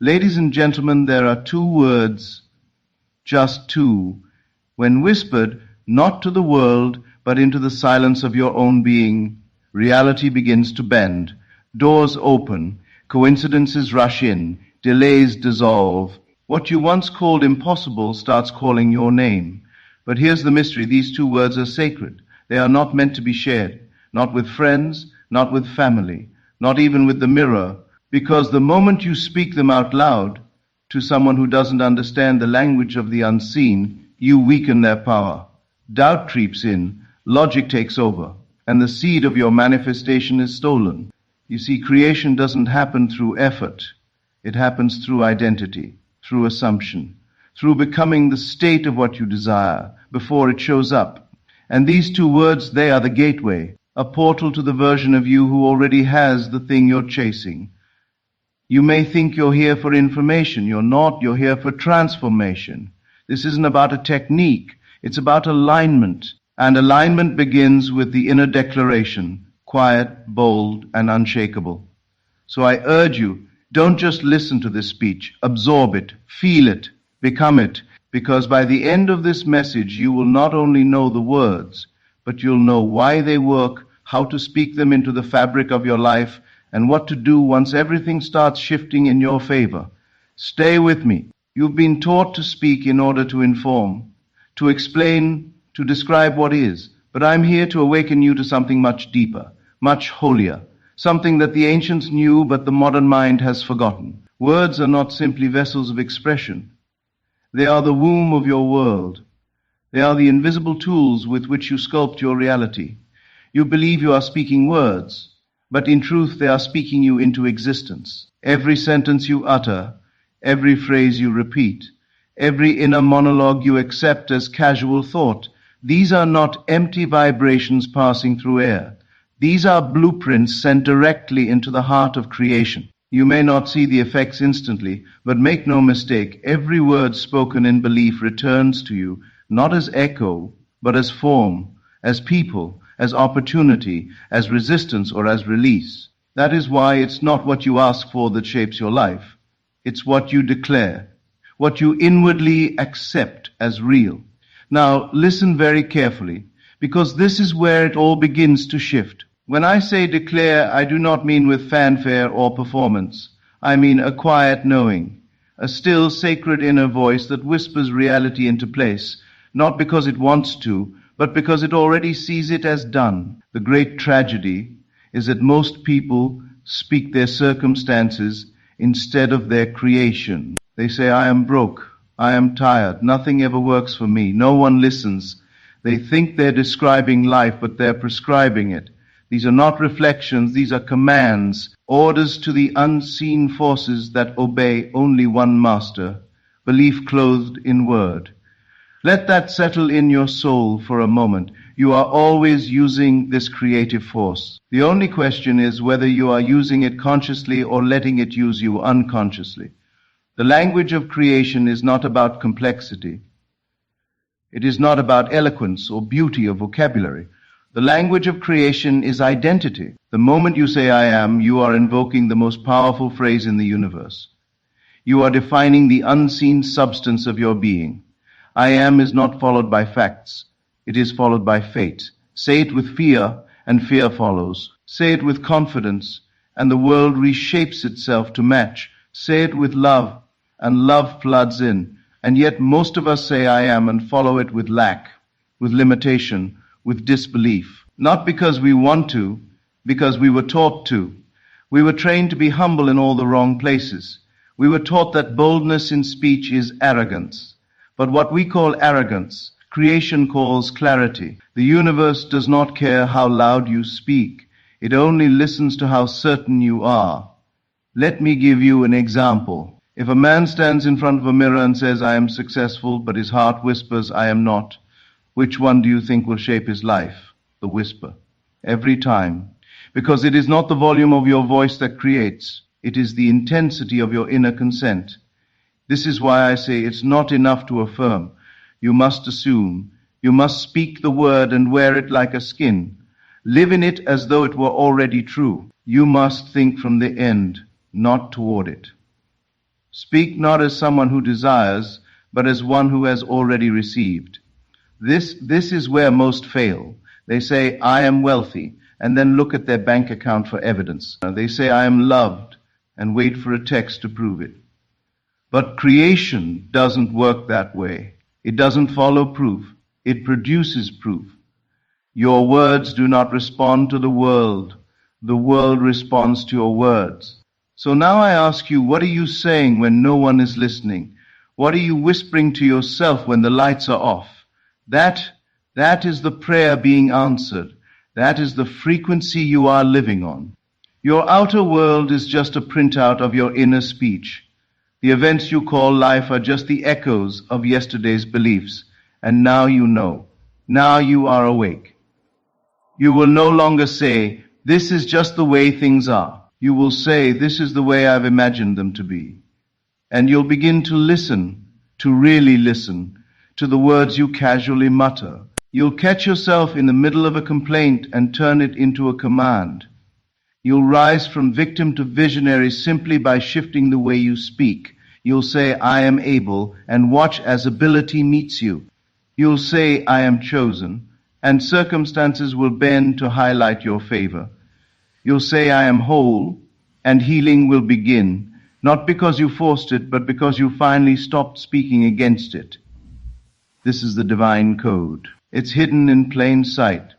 Ladies and gentlemen, there are two words, just two, when whispered not to the world but into the silence of your own being. Reality begins to bend, doors open, coincidences rush in, delays dissolve. What you once called impossible starts calling your name. But here's the mystery, these two words are sacred. They are not meant to be shared, not with friends, not with family, not even with the mirror, because the moment you speak them out loud to someone who doesn't understand the language of the unseen, you weaken their power. Doubt creeps in, logic takes over, and the seed of your manifestation is stolen. You see, creation doesn't happen through effort. It happens through identity, through assumption, through becoming the state of what you desire before it shows up. And these two words, they are the gateway, a portal to the version of you who already has the thing you're chasing. You may think you're here for information. You're not. You're here for transformation. This isn't about a technique. It's about alignment. And alignment begins with the inner declaration, quiet, bold, and unshakable. So I urge you, don't just listen to this speech. Absorb it, feel it, become it, because by the end of this message, you will not only know the words, but you'll know why they work, how to speak them into the fabric of your life, and what to do once everything starts shifting in your favor. Stay with me. You've been taught to speak in order to inform, to explain, to describe what is, but I'm here to awaken you to something much deeper, much holier, something that the ancients knew but the modern mind has forgotten. Words are not simply vessels of expression. They are the womb of your world. They are the invisible tools with which you sculpt your reality. You believe you are speaking words, but in truth they are speaking you into existence. Every sentence you utter, every phrase you repeat, every inner monologue you accept as casual thought, these are not empty vibrations passing through air. These are blueprints sent directly into the heart of creation. You may not see the effects instantly, but make no mistake, every word spoken in belief returns to you, not as echo, but as form, as people, as opportunity, as resistance, or as release. That is why it's not what you ask for that shapes your life. It's what you declare, what you inwardly accept as real. Now, listen very carefully, because this is where it all begins to shift. When I say declare, I do not mean with fanfare or performance. I mean a quiet knowing, a still, sacred inner voice that whispers reality into place, not because it wants to, but because it already sees it as done. The great tragedy is that most people speak their circumstances instead of their creation. They say, I am broke, I am tired, nothing ever works for me, no one listens. They think they're describing life, but they're prescribing it. These are not reflections, these are commands, orders to the unseen forces that obey only one master, belief clothed in word. Let that settle in your soul for a moment. You are always using this creative force. The only question is whether you are using it consciously or letting it use you unconsciously. The language of creation is not about complexity. It is not about eloquence or beauty or vocabulary. The language of creation is identity. The moment you say I am, you are invoking the most powerful phrase in the universe. You are defining the unseen substance of your being. I am is not followed by facts. It is followed by fate. Say it with fear, and fear follows. Say it with confidence, and the world reshapes itself to match. Say it with love, and love floods in. And yet most of us say I am and follow it with lack, with limitation, with disbelief. Not because we want to, because we were taught to. We were trained to be humble in all the wrong places. We were taught that boldness in speech is arrogance. But what we call arrogance, creation calls clarity. The universe does not care how loud you speak. It only listens to how certain you are. Let me give you an example. If a man stands in front of a mirror and says, I am successful, but his heart whispers, I am not, which one do you think will shape his life? The whisper. Every time. Because it is not the volume of your voice that creates. It is the intensity of your inner consent. This is why I say it's not enough to affirm. You must assume. You must speak the word and wear it like a skin. Live in it as though it were already true. You must think from the end, not toward it. Speak not as someone who desires, but as one who has already received. This is where most fail. They say, I am wealthy, and then look at their bank account for evidence. They say, I am loved, and wait for a text to prove it. But creation doesn't work that way. It doesn't follow proof. It produces proof. Your words do not respond to the world. The world responds to your words. So now I ask you, what are you saying when no one is listening? What are you whispering to yourself when the lights are off? That is the prayer being answered. That is the frequency you are living on. Your outer world is just a printout of your inner speech. The events you call life are just the echoes of yesterday's beliefs. And now you know. Now you are awake. You will no longer say, this is just the way things are. You will say, this is the way I've imagined them to be. And you'll begin to listen, to really listen, to the words you casually mutter. You'll catch yourself in the middle of a complaint and turn it into a command. You'll rise from victim to visionary simply by shifting the way you speak. You'll say, I am able, and watch as ability meets you. You'll say, I am chosen, and circumstances will bend to highlight your favor. You'll say, I am whole, and healing will begin, not because you forced it, but because you finally stopped speaking against it. This is the divine code. It's hidden in plain sight.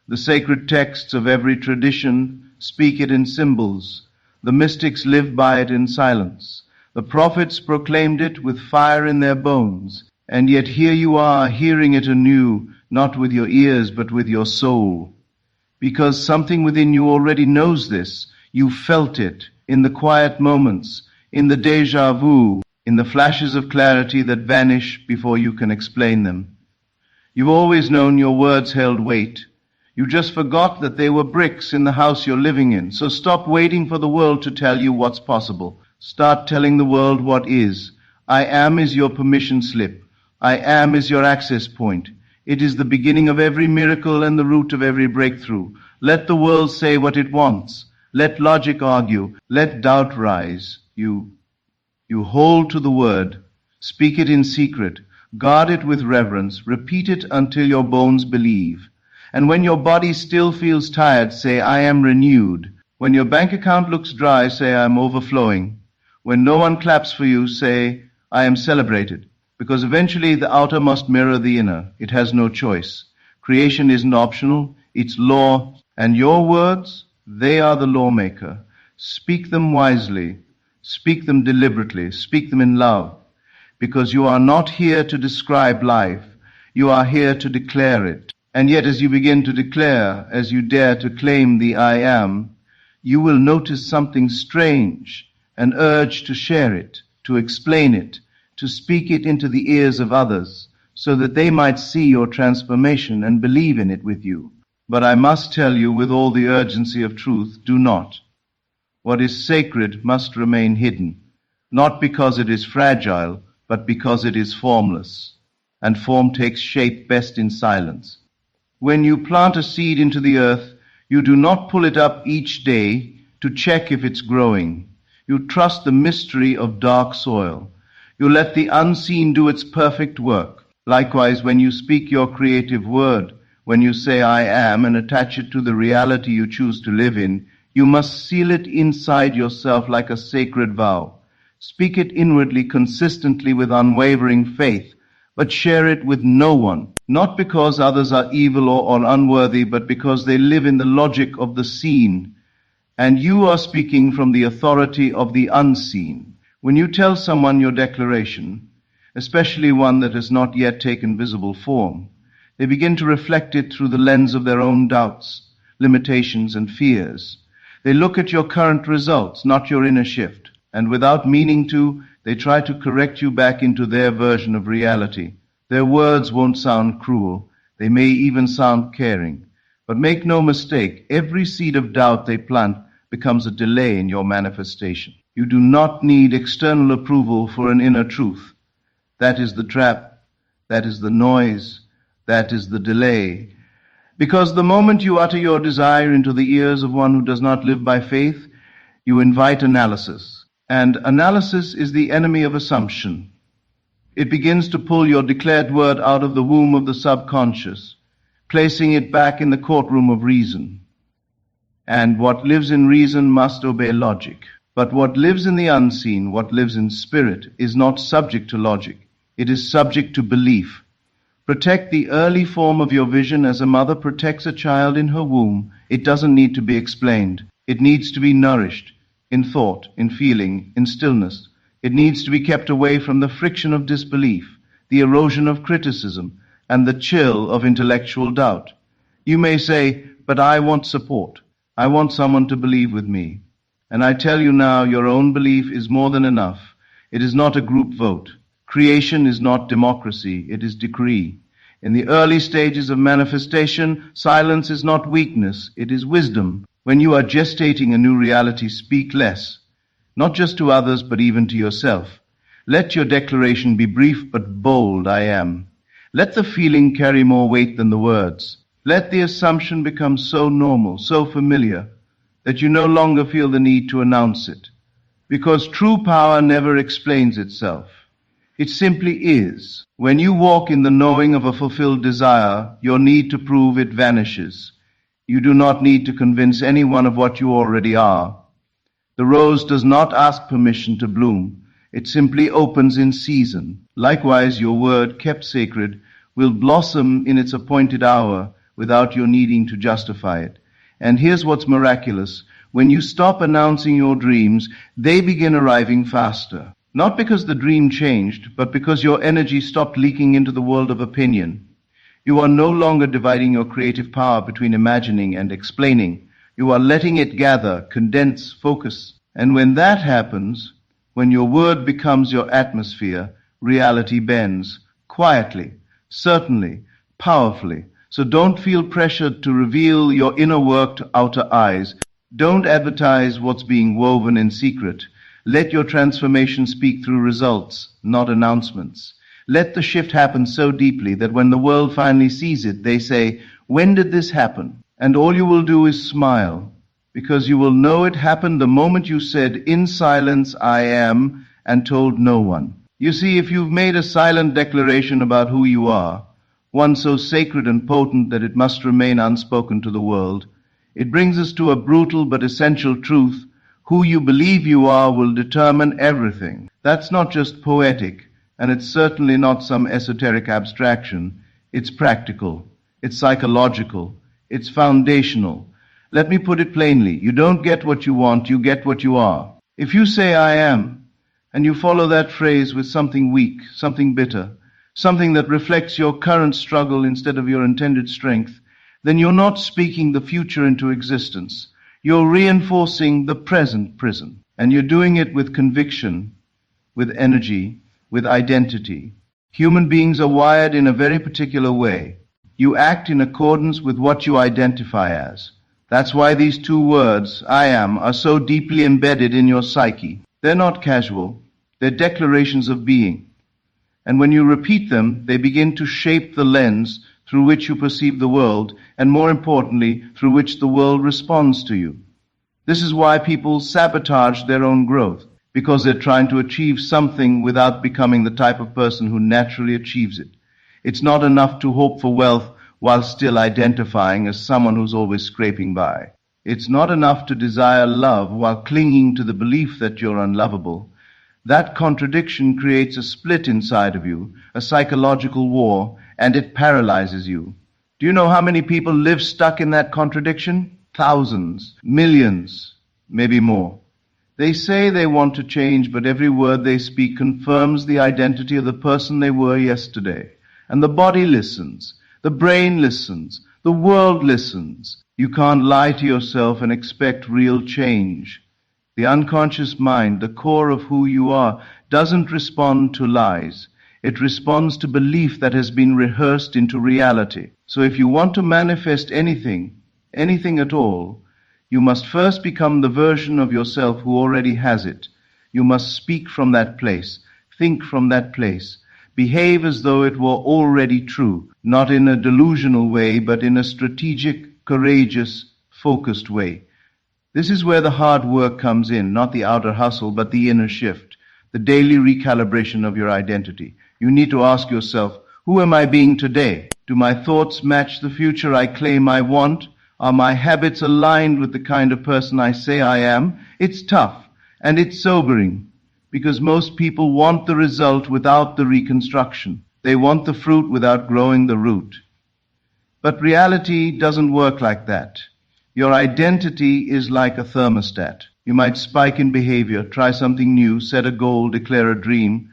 The sacred texts of every tradition speak it in symbols. The mystics live by it in silence. The prophets proclaimed it with fire in their bones. And yet here you are, hearing it anew, not with your ears, but with your soul. Because something within you already knows this. You felt it in the quiet moments, in the déjà vu, in the flashes of clarity that vanish before you can explain them. You've always known your words held weight. You just forgot that they were bricks in the house you're living in. So stop waiting for the world to tell you what's possible. Start telling the world what is. I am is your permission slip. I am is your access point. It is the beginning of every miracle and the root of every breakthrough. Let the world say what it wants. Let logic argue. Let doubt rise. You hold to the word. Speak it in secret. Guard it with reverence. Repeat it until your bones believe. And when your body still feels tired, say, I am renewed. When your bank account looks dry, say, I am overflowing. When no one claps for you, say, I am celebrated. Because eventually the outer must mirror the inner. It has no choice. Creation isn't optional. It's law. And your words, they are the lawmaker. Speak them wisely. Speak them deliberately. Speak them in love. Because you are not here to describe life. You are here to declare it. And yet as you begin to declare, as you dare to claim the I am, you will notice something strange, an urge to share it, to explain it, to speak it into the ears of others, so that they might see your transformation and believe in it with you. But I must tell you with all the urgency of truth, do not. What is sacred must remain hidden, not because it is fragile, but because it is formless, and form takes shape best in silence. When you plant a seed into the earth, you do not pull it up each day to check if it's growing. You trust the mystery of dark soil. You let the unseen do its perfect work. Likewise, when you speak your creative word, when you say I am and attach it to the reality you choose to live in, you must seal it inside yourself like a sacred vow. Speak it inwardly, consistently with unwavering faith, but share it with no one, not because others are evil or unworthy, but because they live in the logic of the seen, and you are speaking from the authority of the unseen. When you tell someone your declaration, especially one that has not yet taken visible form, they begin to reflect it through the lens of their own doubts, limitations, and fears. They look at your current results, not your inner shift, and without meaning to, they try to correct you back into their version of reality. Their words won't sound cruel. They may even sound caring. But make no mistake, every seed of doubt they plant becomes a delay in your manifestation. You do not need external approval for an inner truth. That is the trap. That is the noise. That is the delay. Because the moment you utter your desire into the ears of one who does not live by faith, you invite analysis. And analysis is the enemy of assumption. It begins to pull your declared word out of the womb of the subconscious, placing it back in the courtroom of reason. And what lives in reason must obey logic. But what lives in the unseen, what lives in spirit, is not subject to logic. It is subject to belief. Protect the early form of your vision as a mother protects a child in her womb. It doesn't need to be explained. It needs to be nourished in thought, in feeling, in stillness. It needs to be kept away from the friction of disbelief, the erosion of criticism, and the chill of intellectual doubt. You may say, but I want support. I want someone to believe with me. And I tell you now, your own belief is more than enough. It is not a group vote. Creation is not democracy, it is decree. In the early stages of manifestation, silence is not weakness, it is wisdom. When you are gestating a new reality, speak less, not just to others, but even to yourself. Let your declaration be brief but bold, I am. Let the feeling carry more weight than the words. Let the assumption become so normal, so familiar, that you no longer feel the need to announce it. Because true power never explains itself. It simply is. When you walk in the knowing of a fulfilled desire, your need to prove it vanishes. You do not need to convince anyone of what you already are. The rose does not ask permission to bloom. It simply opens in season. Likewise, your word, kept sacred, will blossom in its appointed hour without your needing to justify it. And here's what's miraculous. When you stop announcing your dreams, they begin arriving faster. Not because the dream changed, but because your energy stopped leaking into the world of opinion. You are no longer dividing your creative power between imagining and explaining. You are letting it gather, condense, focus. And when that happens, when your word becomes your atmosphere, reality bends. Quietly, certainly, powerfully. So don't feel pressured to reveal your inner work to outer eyes. Don't advertise what's being woven in secret. Let your transformation speak through results, not announcements. Let the shift happen so deeply that when the world finally sees it, they say, when did this happen? And all you will do is smile, because you will know it happened the moment you said, in silence I am, and told no one. You see, if you've made a silent declaration about who you are, one so sacred and potent that it must remain unspoken to the world, it brings us to a brutal but essential truth. Who you believe you are will determine everything. That's not just poetic, and it's certainly not some esoteric abstraction. It's practical, it's psychological, it's foundational. Let me put it plainly. You don't get what you want, you get what you are. If you say I am, and you follow that phrase with something weak, something bitter, something that reflects your current struggle instead of your intended strength, then you're not speaking the future into existence. You're reinforcing the present prison. And you're doing it with conviction, with energy, with identity. Human beings are wired in a very particular way. You act in accordance with what you identify as. That's why these two words, I am, are so deeply embedded in your psyche. They're not casual. They're declarations of being. And when you repeat them, they begin to shape the lens through which you perceive the world, and more importantly, through which the world responds to you. This is why people sabotage their own growth, because they're trying to achieve something without becoming the type of person who naturally achieves it. It's not enough to hope for wealth while still identifying as someone who's always scraping by. It's not enough to desire love while clinging to the belief that you're unlovable. That contradiction creates a split inside of you, a psychological war, and it paralyzes you. Do you know how many people live stuck in that contradiction? Thousands, millions, maybe more. They say they want to change, but every word they speak confirms the identity of the person they were yesterday. And the body listens, the brain listens, the world listens. You can't lie to yourself and expect real change. The unconscious mind, the core of who you are, doesn't respond to lies. It responds to belief that has been rehearsed into reality. So if you want to manifest anything at all, you must first become the version of yourself who already has it. You must speak from that place, think from that place, behave as though it were already true, not in a delusional way, but in a strategic, courageous, focused way. This is where the hard work comes in, not the outer hustle, but the inner shift, the daily recalibration of your identity. You need to ask yourself, who am I being today? Do my thoughts match the future I claim I want? Are my habits aligned with the kind of person I say I am? It's tough, and it's sobering, because most people want the result without the reconstruction. They want the fruit without growing the root. But reality doesn't work like that. Your identity is like a thermostat. You might spike in behavior, try something new, set a goal, declare a dream,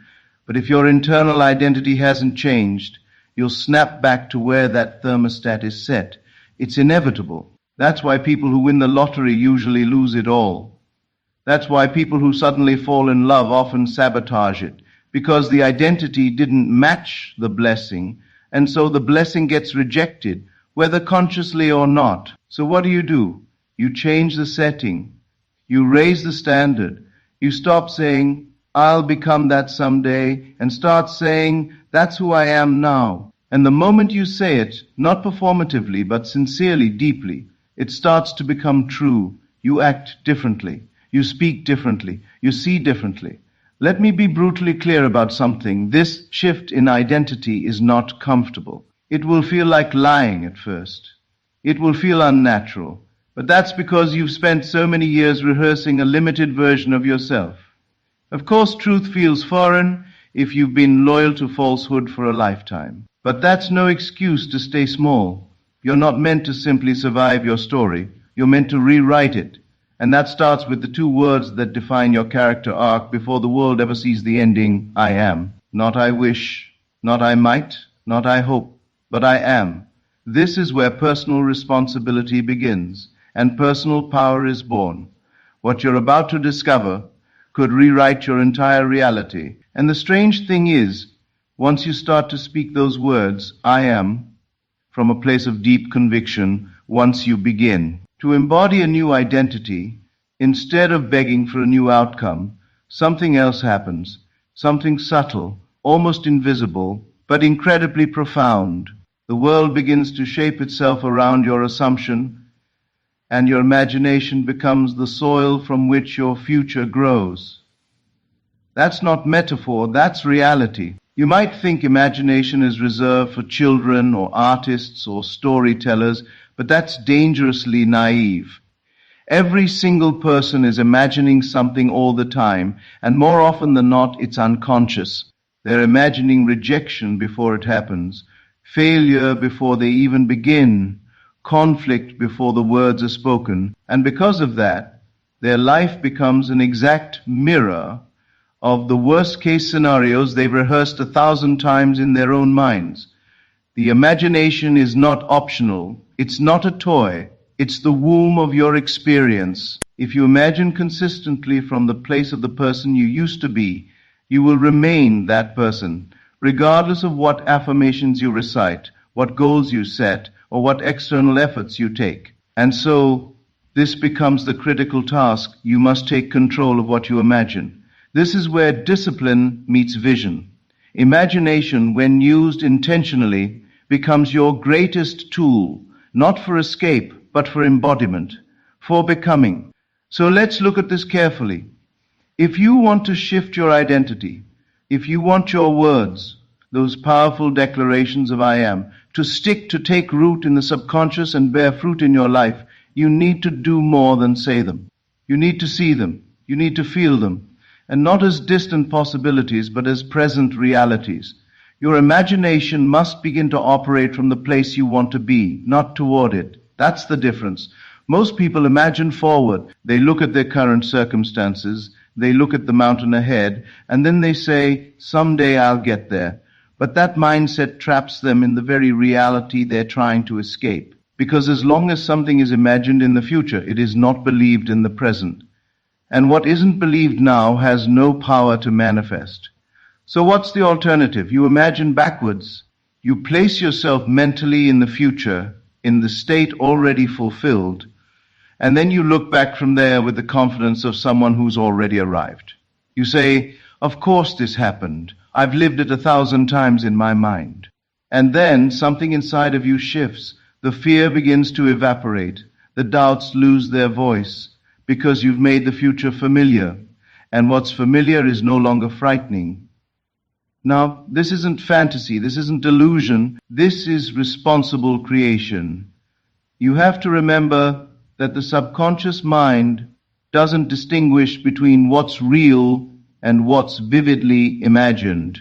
but if your internal identity hasn't changed, you'll snap back to where that thermostat is set. It's inevitable. That's why people who win the lottery usually lose it all. That's why people who suddenly fall in love often sabotage it, because the identity didn't match the blessing, and so the blessing gets rejected, whether consciously or not. So what do? You change the setting. You raise the standard. You stop saying, I'll become that someday, and start saying, that's who I am now. And the moment you say it, not performatively, but sincerely, deeply, it starts to become true. You act differently. You speak differently. You see differently. Let me be brutally clear about something. This shift in identity is not comfortable. It will feel like lying at first. It will feel unnatural. But that's because you've spent so many years rehearsing a limited version of yourself. Of course, truth feels foreign if you've been loyal to falsehood for a lifetime. But that's no excuse to stay small. You're not meant to simply survive your story. You're meant to rewrite it. And that starts with the two words that define your character arc before the world ever sees the ending, I am. Not I wish, not I might, not I hope, but I am. This is where personal responsibility begins, and personal power is born. What you're about to discover could rewrite your entire reality. And the strange thing is, once you start to speak those words, I am, from a place of deep conviction, once you begin to embody a new identity, instead of begging for a new outcome, something else happens, something subtle, almost invisible, but incredibly profound. The world begins to shape itself around your assumption, and your imagination becomes the soil from which your future grows. That's not metaphor, that's reality. You might think imagination is reserved for children or artists or storytellers, but that's dangerously naive. Every single person is imagining something all the time, and more often than not, it's unconscious. They're imagining rejection before it happens, failure before they even begin, conflict before the words are spoken, and because of that, their life becomes an exact mirror of the worst-case scenarios they've rehearsed 1,000 times in their own minds. The imagination is not optional. It's not a toy. It's the womb of your experience. If you imagine consistently from the place of the person you used to be, you will remain that person, regardless of what affirmations you recite, what goals you set, or what external efforts you take. And so, this becomes the critical task. You must take control of what you imagine. This is where discipline meets vision. Imagination, when used intentionally, becomes your greatest tool, not for escape, but for embodiment, for becoming. So let's look at this carefully. If you want to shift your identity, if you want your words, those powerful declarations of I am, to stick, to take root in the subconscious and bear fruit in your life, you need to do more than say them. You need to see them. You need to feel them. And not as distant possibilities, but as present realities. Your imagination must begin to operate from the place you want to be, not toward it. That's the difference. Most people imagine forward. They look at their current circumstances, they look at the mountain ahead, and then they say, someday I'll get there. But that mindset traps them in the very reality they're trying to escape. Because as long as something is imagined in the future, it is not believed in the present. And what isn't believed now has no power to manifest. So what's the alternative? You imagine backwards. You place yourself mentally in the future, in the state already fulfilled, and then you look back from there with the confidence of someone who's already arrived. You say, of course this happened. I've lived it 1,000 times in my mind. And then something inside of you shifts. The fear begins to evaporate. The doubts lose their voice. because you've made the future familiar, and what's familiar is no longer frightening. Now, this isn't fantasy, this isn't delusion, this is responsible creation. You have to remember that the subconscious mind doesn't distinguish between what's real and what's vividly imagined.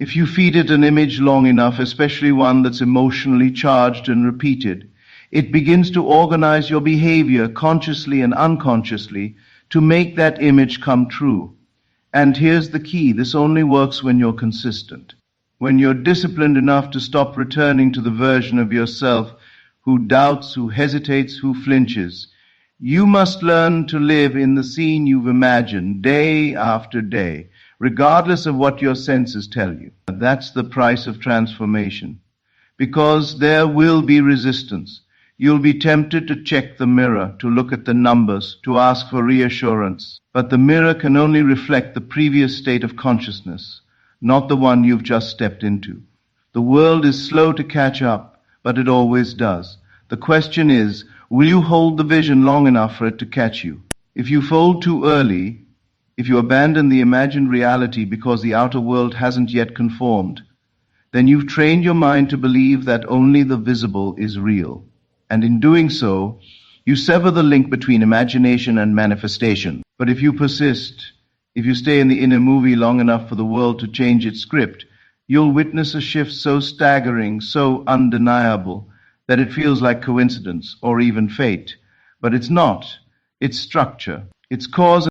If you feed it an image long enough, especially one that's emotionally charged and repeated, it begins to organize your behavior consciously and unconsciously to make that image come true. And here's the key, this only works when you're consistent. When you're disciplined enough to stop returning to the version of yourself who doubts, who hesitates, who flinches. You must learn to live in the scene you've imagined day after day, regardless of what your senses tell you. That's the price of transformation. Because there will be resistance. You'll be tempted to check the mirror, to look at the numbers, to ask for reassurance. But the mirror can only reflect the previous state of consciousness, not the one you've just stepped into. The world is slow to catch up, but it always does. The question is, will you hold the vision long enough for it to catch you? If you fold too early, if you abandon the imagined reality because the outer world hasn't yet conformed, then you've trained your mind to believe that only the visible is real. And in doing so, you sever the link between imagination and manifestation. But if you persist, if you stay in the inner movie long enough for the world to change its script, you'll witness a shift so staggering, so undeniable, that it feels like coincidence or even fate. But it's not. It's structure. It's cause